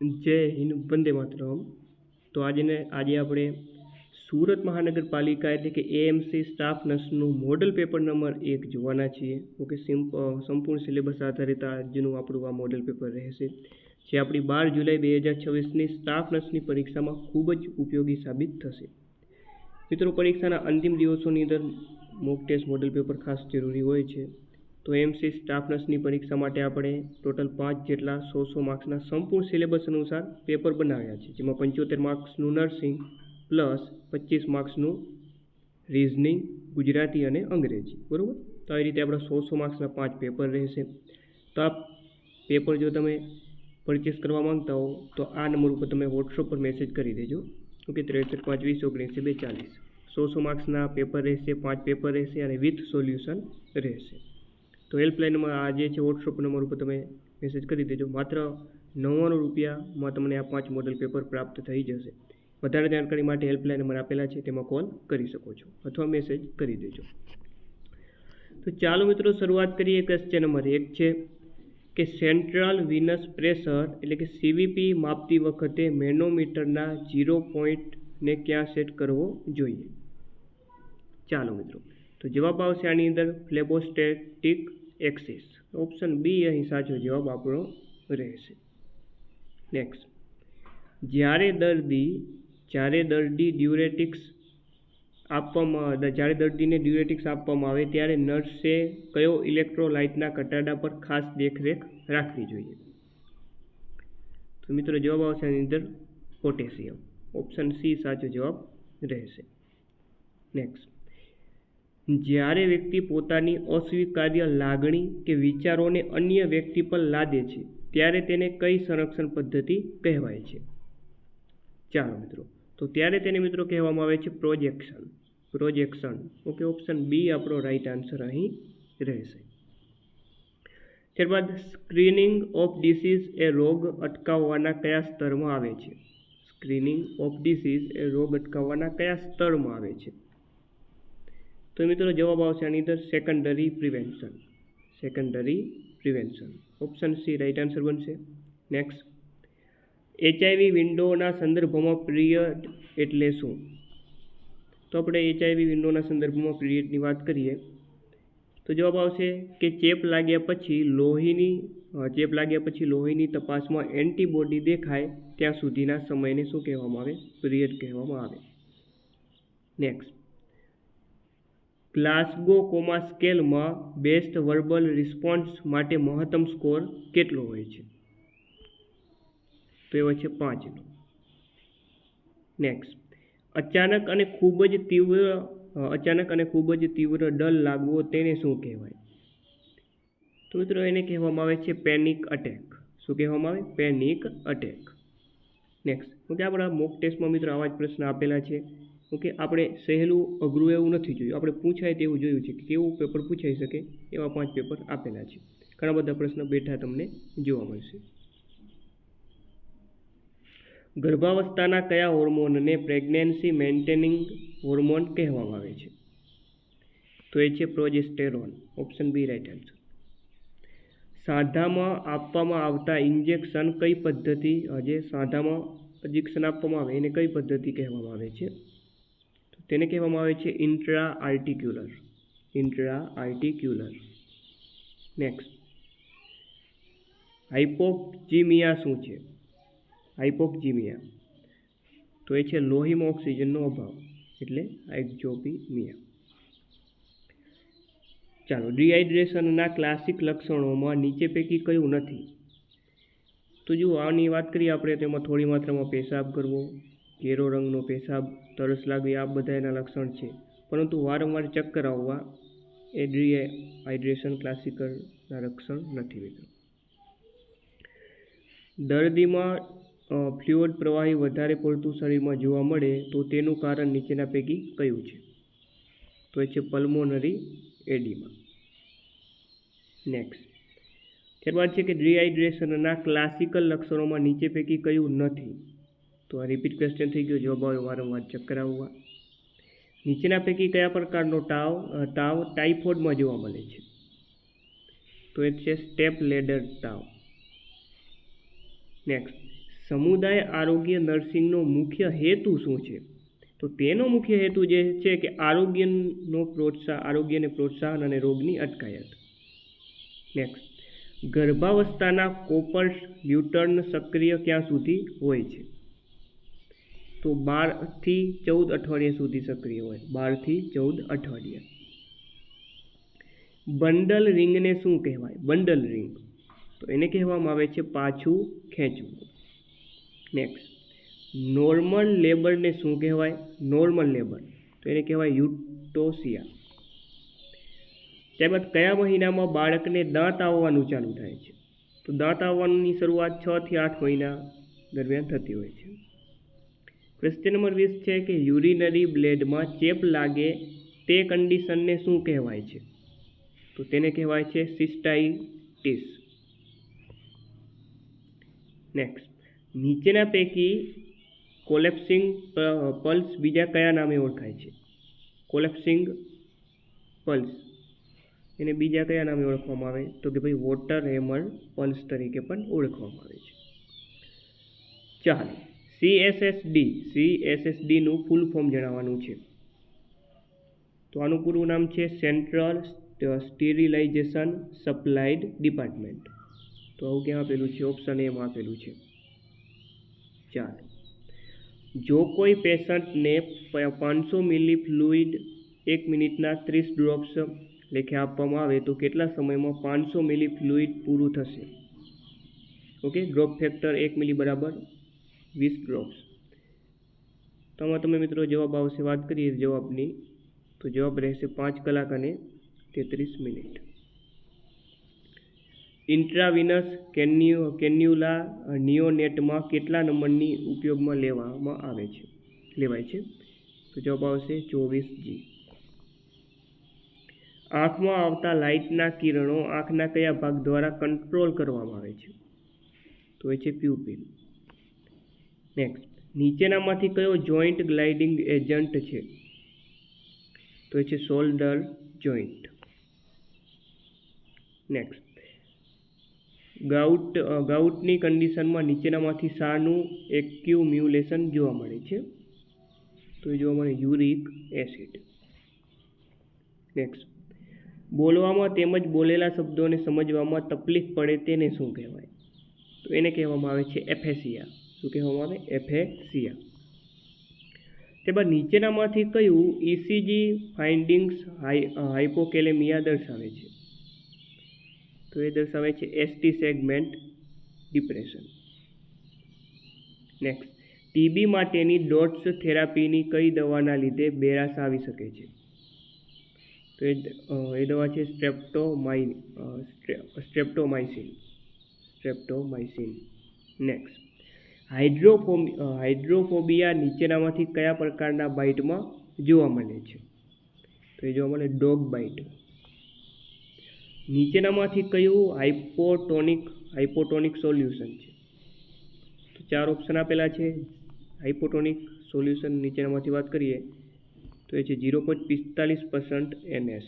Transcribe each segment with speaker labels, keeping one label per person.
Speaker 1: જય હિન્દ, વંદે માતરમ. તો આજે આપણે સુરત મહાનગરપાલિકા એટલે કે એએમસી સ્ટાફ નર્સનું મોડલ પેપર નંબર 1 જોવાના છીએ. ઓકે, સંપૂર્ણ સિલેબસ આધારિત આજનું આપણું આ મોડલ પેપર રહેશે, જે આપણી 12 જુલાઈ 2026ની સ્ટાફ નર્સની પરીક્ષામાં ખૂબ જ ઉપયોગી સાબિત થશે. મિત્રો, પરીક્ષાના અંતિમ દિવસોની અંદર મોક ટેસ્ટ મોડલ પેપર ખાસ જરૂરી હોય છે. તો એમસી સ્ટાફ નર્સની પરીક્ષા માટે આપણે ટોટલ 5 જેટલા 100 માર્ક્સના સંપૂર્ણ સિલેબસ અનુસાર પેપર બનાવ્યા છે, જેમાં 75 માર્ક્સનું નર્સિંગ પ્લસ 25 માર્ક્સનું રિઝનિંગ, ગુજરાતી અને અંગ્રેજી. બરાબર? તો આવી રીતે આપણા 100 માર્ક્સના 5 પેપર રહેશે. તો આ પેપર જો તમે પરચેસ કરવા માંગતા હો તો આ નંબર ઉપર તમે વોટ્સઅપ પર મેસેજ કરી દેજો. ઓકે, 63 5 20 19 2 40. 100 માર્ક્સના પેપર રહેશે, 5 પેપર રહેશે અને વિથ સોલ્યુશન રહેશે. તો હેલ્પલાઇનમાં આ જે છે વોટ્સઅપ નંબર ઉપર તમે મેસેજ કરી દેજો. માત્ર 99 રૂપિયામાં તમને આ 5 મોડલ પેપર પ્રાપ્ત થઈ જશે. વધારે જાણકારી માટે હેલ્પલાઇન નંબર આપેલા છે, તેમાં કોલ કરી શકો છો અથવા મેસેજ કરી દેજો. તો ચાલો મિત્રો, શરૂઆત કરીએ. ક્વેશ્ચન નંબર 1 છે કે સેન્ટ્રલ વિનસ પ્રેશર એટલે કે સીવીપી માપતી વખતે મેનોમીટરના 0 પોઈન્ટને ક્યાં સેટ કરવો જોઈએ? ચાલો મિત્રો, તો જવાબ આવશે આની અંદર ફ્લેબોસ્ટેટિક એક્સિસ. ઓપ્શન બી અહીં સાચો જવાબ આપણો રહેશે. નેક્સ્ટ, જ્યારે દર્દીને ડ્યુરેટિક્સ આપવામાં આવે ત્યારે નર્સે કયો ઇલેક્ટ્રોલાઇટના ઘટાડા પર ખાસ દેખરેખ રાખવી જોઈએ? તો મિત્રો, જવાબ આવશે આની અંદર પોટેશિયમ. ઓપ્શન સી સાચો જવાબ રહેશે. નેક્સ્ટ, જ્યારે વ્યક્તિ પોતાની અસ્વીકાર્ય લાગણી કે વિચારોને અન્ય વ્યક્તિ પર લાદે છે ત્યારે તેને કઈ સંરક્ષણ પદ્ધતિ કહેવાય છે? ચાલો મિત્રો, તો ત્યારે તેને મિત્રો કહેવામાં આવે છે પ્રોજેક્શન. ઓકે, ઓપ્શન બી આપણો રાઈટ આન્સર અહીં રહેશે. ત્યારબાદ, સ્ક્રીનિંગ ઓફ ડિસીઝ એ રોગ અટકાવવાના કયા સ્તરમાં આવે છે? સ્ક્રીનિંગ ઓફ ડિસીઝ એ રોગ અટકાવવાના કયા સ્તરમાં આવે છે? તો મિત્રો, જવાબ આવશે આની અંદર secondary prevention. Option C right answer બનશે. નેક્સ્ટ, એચઆઈવી વિન્ડોના સંદર્ભમાં પીરિયડ એટલે શું? તો આપણે એચઆઈવી વિન્ડોના સંદર્ભમાં પીરિયડની વાત કરીએ તો જવાબ આવશે કે ચેપ લાગ્યા પછી લોહીની તપાસમાં એન્ટીબોડી દેખાય ત્યાં સુધીના સમયને શું કહેવામાં આવે? પીરિયડ કહેવામાં આવે. નેક્સ્ટ, ગ્લાસગો કોમા સ્કેલમાં બેસ્ટ વર્બલ રિસ્પોન્સ માટે મહત્તમ સ્કોર કેટલો હોય છે? તો એ હોય છે 5નો. નેક્સ્ટ, અચાનક અને ખૂબ જ તીવ્ર ડર લાગવો તેને શું કહેવાય? તો મિત્રો, એને કહેવામાં આવે છે પેનિક અટેક. શું કહેવામાં આવે? Panic attack. નેક્સ્ટ, ઓકે, આપણા મોક ટેસ્ટમાં મિત્રો આવા જ પ્રશ્ન આપેલા છે. ઓકે, આપણે સહેલું અઘરું એવું નથી જોયું, આપણે પૂછાય તેવું જોયું છે કે કેવું પેપર પૂછાઈ શકે એવા 5 પેપર આપેલા છે. ઘણા બધા પ્રશ્નો બેઠા તમને જોવા મળશે. ગર્ભાવસ્થાના કયા હોર્મોનને પ્રેગ્નન્સી મેન્ટેનિંગ હોર્મોન કહેવામાં આવે છે? તો એ છે progesterone. Option B right answer. સાંધામાં આપવામાં આવતા ઇન્જેક્શન કઈ પદ્ધતિ સાંધામાં ઇન્જેક્શન આપવામાં આવે એને કઈ પદ્ધતિ કહેવામાં આવે છે? તો તેને કહેવામાં આવે છે ઇન્ટ્રા આર્ટિક્યુલર. નેક્સ્ટ, હાઇપોક્સીમિયા શું છે? તો એ છે લોહીમાં ઓક્સિજનનો અભાવ, એટલે હાઇપોક્સીમિયા. ચાલો, ડિહાઇડ્રેશનના ક્લાસિક લક્ષણોમાં નીચે પૈકી કયું નથી? તો જો આની વાત કરીએ આપણે, તેમાં થોડી માત્રામાં પેશાબ કરવો, ઘેરો રંગનો પેશાબ, તરસ લાગવી, આ બધા એના લક્ષણ છે. પરંતુ વારંવાર ચક્કર આવવા એ ડિહાઇડ્રેશન ક્લાસિકલના લક્ષણ નથી મિત્રો. દર્દીમાં ફ્લુઇડ પ્રવાહી વધારે પડતું શરીરમાં જોવા મળે તો તેનું કારણ નીચેના પૈકી કયું છે? તો એ છે પલ્મોનરી એડીમા. નેક્સ્ટ, ત્યારબાદ છે કે ડિહાઇડ્રેશનના ક્લાસિકલ લક્ષણોમાં નીચે પૈકી કયું નથી? તો આ રિપીટ ક્વેશ્ચન થઈ ગયો. જવાબ આવે વારંવાર ચક્કર આવવા. નીચેના પૈકી કયા પ્રકારનો તાવ ટાઇફોઇડમાં જોવા મળે છે? તો એ છે સ્ટેપ લેડર તાવ. નેક્સ્ટ, સમુદાય આરોગ્ય નર્સિંગનો મુખ્ય હેતુ શું છે? તો તેનો મુખ્ય હેતુ જે છે કે આરોગ્યને પ્રોત્સાહન અને રોગની અટકાયત. નેક્સ્ટ, ગર્ભાવસ્થાના કોપર લ્યુટર્ન સક્રિય ક્યાં સુધી હોય છે? તો 12 થી 14 અઠવાડિયા સુધી સક્રિય હોય. 12 થી 14 અઠવાડિયા. બંડલ રિંગને શું કહેવાય? બંડલ રિંગ, તો એને કહેવામાં આવે છે પાછું ખેંચવું. નેક્સ્ટ, નોર્મલ લેબરને શું કહેવાય? નોર્મલ લેબર, તો એને કહેવાય યુટોસિયા. ત્યારબાદ કયા મહિનામાં બાળકને દાંત આવવાનું ચાલુ થાય છે? તો દાંત આવવાની શરૂઆત 6 થી 8 મહિના દરમિયાન થતી હોય છે. ક્વેશ્ચન નંબર 20 છે કે યુરિનરી બ્લેડમાં ચેપ લાગે તે કન્ડિશનને શું કહેવાય છે? તો તેને કહેવાય છે સિસ્ટાઇટિસ. નેક્સ્ટ, નીચેના પૈકી કોલેપ્સિંગ પલ્સ બીજા કયા નામે ઓળખાય છે? કોલેપ્સિંગ પલ્સ એને બીજા કયા નામે ઓળખવામાં આવે? તો કે ભાઈ વોટર હેમર પલ્સ તરીકે પણ ઓળખવામાં આવે છે. ચાલો, CSSDનું ફૂલ ફોર્મ જણાવવાનું છે. તો આનું પૂરું નામ છે સેન્ટ્રલ સ્ટીરિલાઇઝેશન સપ્લાઇડ ડિપાર્ટમેન્ટ. તો આવું ક્યાં આપેલું છે? ઓપ્શન એમાં આપેલું છે. ચાલો, જો કોઈ પેશન્ટને 500 મિલી ફ્લુઇડ 1 મિનિટના 30 ડ્રોપ્સ લેખે આપવામાં આવે તો કેટલા સમયમાં 500 મિલી ફ્લુઇડ પૂરું થશે? ઓકે, ડ્રોપ ફેક્ટર 1 મિલી બરાબર 20 ડ્રોપ્સ. તો આમાં તમે મિત્રો જવાબ આવશે, વાત કરીએ જવાબની, તો જવાબ રહેશે 5 કલાક અને 33 મિનિટ. ઇન્ટ્રાવિનસ કેન્યુલા નિયોનેટમાં કેટલા નંબરની ઉપયોગમાં લેવાય છે? તો જવાબ આવશે 24G. આંખમાં આવતા લાઇટના કિરણો આંખના કયા ભાગ દ્વારા કંટ્રોલ કરવામાં આવે છે? તો એ છે પ્યુપિલ. નેક્સ્ટ, નીચેનામાંથી કયો જોઈન્ટ ગ્લાઇડિંગ એજન્ટ છે? તો એ છે શોલ્ડર જોઈન્ટ. નેક્સ્ટ, ગાઉટની કન્ડિશનમાં નીચેનામાંથી શાનું એક્યુમ્યુલેશન જોવા મળે છે? તો એ જોવા મળે યુરિક એસિડ. નેક્સ્ટ, બોલવામાં તેમજ બોલેલા શબ્દોને સમજવામાં તકલીફ પડે તેને શું કહેવાય? તો એને કહેવામાં આવે છે એફેસિયા. શું કહેવામાં આવે? એફેસિયા. ત્યારબાદ નીચેનામાંથી કયું ECG ફાઇન્ડિંગ્સ હાઇપોકેલેમિયા દર્શાવે છે? તો એ દર્શાવે છે ST segment depression. Next, TB માટેની ડોટ્સ થેરાપીની કઈ દવાના લીધે બેરાસ આવી શકે છે? તો એ દવા છે સ્ટ્રેપ્ટોમાઇસિન. નેક્સ્ટ, હાઇડ્રોફોબિયા નીચેનામાંથી કયા પ્રકારના બાઇટમાં જોવા મળે છે? તો એ જોવા મળે ડોગ બાઇટ. નીચેનામાંથી કયું હાઇપોટોનિક સોલ્યુશન છે? તો 4 ઓપ્શન આપેલા છે. હાઇપોટોનિક સોલ્યુશન નીચેનામાંથી વાત કરીએ તો એ છે 0.45% NS.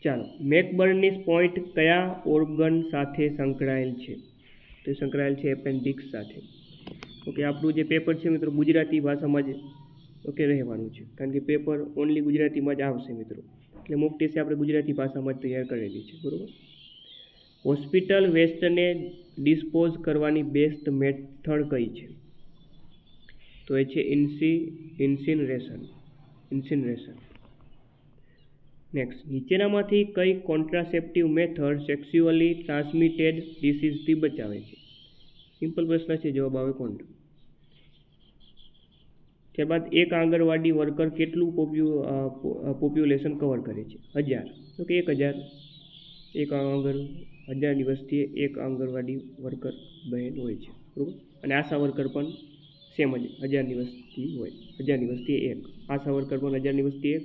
Speaker 1: ચાલો, મેકબર્નીસ પોઈન્ટ કયા ઓર્ગન સાથે સંકળાયેલ છે? તો એ સંકળાયેલ છે એપેન્ડિક્સ સાથે. ઓકે, આપણું જે પેપર છે મિત્રો ગુજરાતી ભાષામાં જ રહેવાનું છે, કારણ કે પેપર ઓનલી ગુજરાતીમાં જ આવશે મિત્રો, એટલે મોક ટેસ્ટ આપણે ગુજરાતી ભાષામાં જ તૈયાર કરેલી છે, બરાબર. હોસ્પિટલ વેસ્ટને ડિસ્પોઝ કરવાની બેસ્ટ મેથડ કઈ છે? તો એ છે ઇન્સિનરેશન. નેક્સ્ટ, નીચેનામાંથી કઈ કોન્ટ્રાસેપ્ટિવ મેથડ સેક્સ્યુઅલી ટ્રાન્સમિટેડ ડિસીઝથી બચાવે છે? સિમ્પલ પ્રશ્ન છે, જવાબ આવે કોન્ડોમ. ત્યારબાદ એક આંગણવાડી વર્કર કેટલું પોપ્યુલેશન કવર કરે છે? 1000. ઓકે, 1000. 1000ની વસ્તીએ એક આંગણવાડી વર્કર બહેન હોય છે, બરાબર. અને આશા વર્કર પણ સેમ જ 1000ની વસ્તી હોય. 1000ની વસ્તી 1. આશા વર્કર પણ 1000ની વસ્તી 1.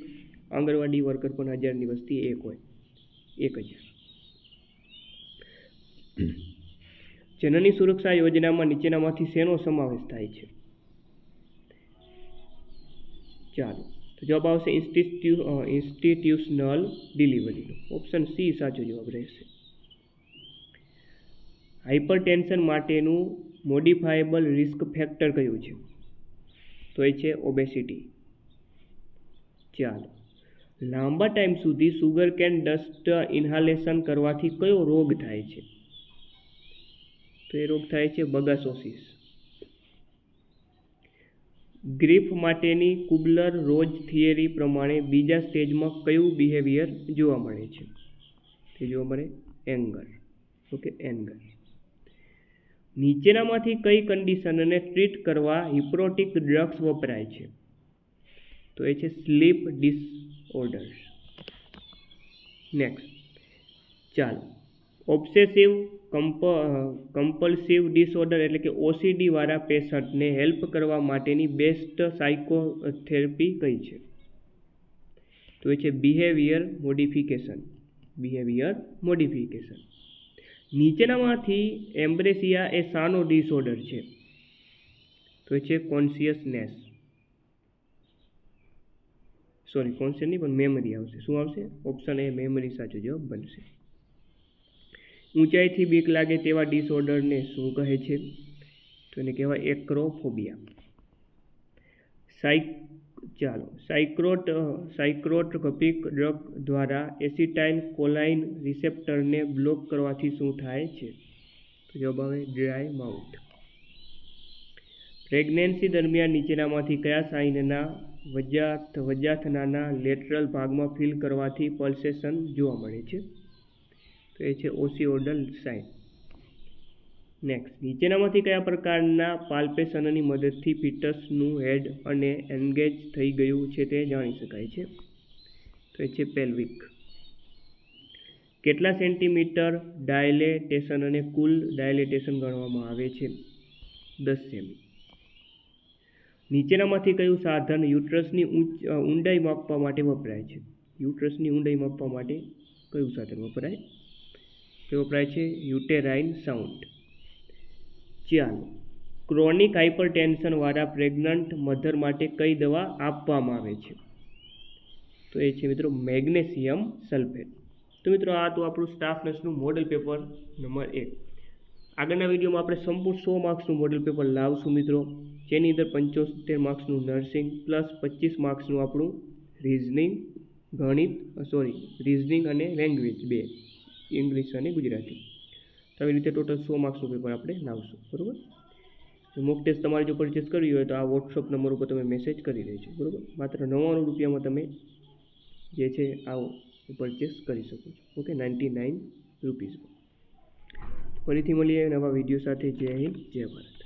Speaker 1: આંગણવાડી વર્કર પણ 1000ની વસ્તી 1 હોય. 1000. જનની સુરક્ષા યોજનામાં નીચેનામાંથી શેનો સમાવેશ થાય છે? ચાલો, તો જવાબ આવશે ઇન્સ્ટિટ્યુશનલ ડિલિવરીનો. ઓપ્શન C સાચો જવાબ રહેશે. હાઇપરટેન્શન માટેનું મોડિફાયેબલ રિસ્ક ફેક્ટર કયું છે? તો એ છે ઓબેસિટી. ચાલો, લાંબા ટાઈમ સુધી સુગર કેન ડસ્ટ ઇન્હાલેશન કરવાથી કયો રોગ થાય છે? તો એ રોગ થાય છે બગાસોસિસ. ગ્રીફ માટેની કુબલર-રોજ થિયરી પ્રમાણે બીજા સ્ટેજમાં કયું બિહેવિયર જોવા મળે છે? તે જોવા મળે એંગર. Okay, anger. નીચેનામાંથી કઈ કન્ડિશનને ટ્રીટ કરવા હિપ્નોટિક ડ્રગ્સ વપરાય છે? તો એ છે સ્લીપ ડિસઓર્ડર્સ. નેક્સ્ટ, ચાલો, ઓબ્સેસિવ કમ્પલ્સિવ ડિસઓર્ડર એટલે કે ઓસીડી વાળા પેશન્ટને હેલ્પ કરવા માટેની બેસ્ટ સાયકોથેરાપી કઈ છે? તો એ છે બિહેવિયર મોડિફિકેશન. Behaviour modification. નીચેનામાંથી એમ્બ્રેસિયા એ શાનો ડિસઓર્ડર છે? તો એ છે કોન્શિયસનેસ. સોરી, કોન્શિયસ નહીં પણ મેમરી આવશે. શું આવશે? ઓપ્શન એ મેમરી સાચો જવાબ બનશે. ઊંચાઈથી બીક લાગે તેવા ડિસઓર્ડરને શું કહે છે? તો એને કહેવાય એક્રોફોબિયા. સાયક્રોટ્રોપિક ડ્રગ દ્વારા એસિટાઇલ કોલાઇન રિસેપ્ટરને બ્લોક કરવાથી શું થાય છે? તો જવાબ આવે ડ્રાય માઉથ. પ્રેગ્નન્સી દરમિયાન નીચેનામાંથી કયા સાઇનના વજાથનાના લેટરલ ભાગમાં ફીલ કરવાથી પલ્સેશન જોવા મળે છે? તો એ છે ઓસિઓડલ સાઇન. નેક્સ્ટ, નીચેનામાંથી કયા પ્રકારના પાલ્પેશનની મદદથી ફીટસનું હેડ અને એન્ગેજ થઈ ગયું છે તે જાણી શકાય છે? તો એ છે પેલ્વિક. કેટલા સેન્ટીમીટર ડાયલેટેશનને કુલ ડાયલેટેશન ગણવામાં આવે છે? 10 સેમી. નીચેનામાંથી કયું સાધન યુટ્રસની ઊંડાઈ માપવા માટે વપરાય છે? યુટ્રસની ઊંડાઈ માપવા માટે કયું સાધન વપરાય? તે વપરાય છે યુટેરાઇન સાઉન્ડ. ચાલો, ક્રોનિક હાઇપરટેન્શન વાળા પ્રેગ્નન્ટ મધર માટે કઈ દવા આપવામાં આવે છે? તો એ છે મિત્રો મેગ્નેશિયમ સલ્ફેટ. તો મિત્રો આ તો આપણું સ્ટાફ નર્સનું મોડલ પેપર નંબર 1. આગળના વિડીયોમાં આપણે સંપૂર્ણ 100 માર્ક્સનું મોડલ પેપર લાવશું મિત્રો, જેની અંદર 75 માર્ક્સનું નર્સિંગ પ્લસ 25 માર્ક્સનું આપણું રિઝનિંગ અને લેંગ્વેજ 2, ઇંગ્લિશ અને ગુજરાતી. તો આવી રીતે ટોટલ 100 માર્ક્સનું પેપર આપણે લાવશું. બરાબર. મોક ટેસ્ટ તમારે જો પરચેસ કરવી હોય તો આ વોટ્સઅપ નંબર ઉપર તમે મેસેજ કરી દેજો. બરાબર. માત્ર 99 રૂપિયામાં તમે જે છે આ પરચેસ કરી શકો છો. ઓકે, 99 રૂપીઝમાં. ફરીથી મળીએ નવા વિડીયો સાથે. જય હિન્દ, જય ભારત.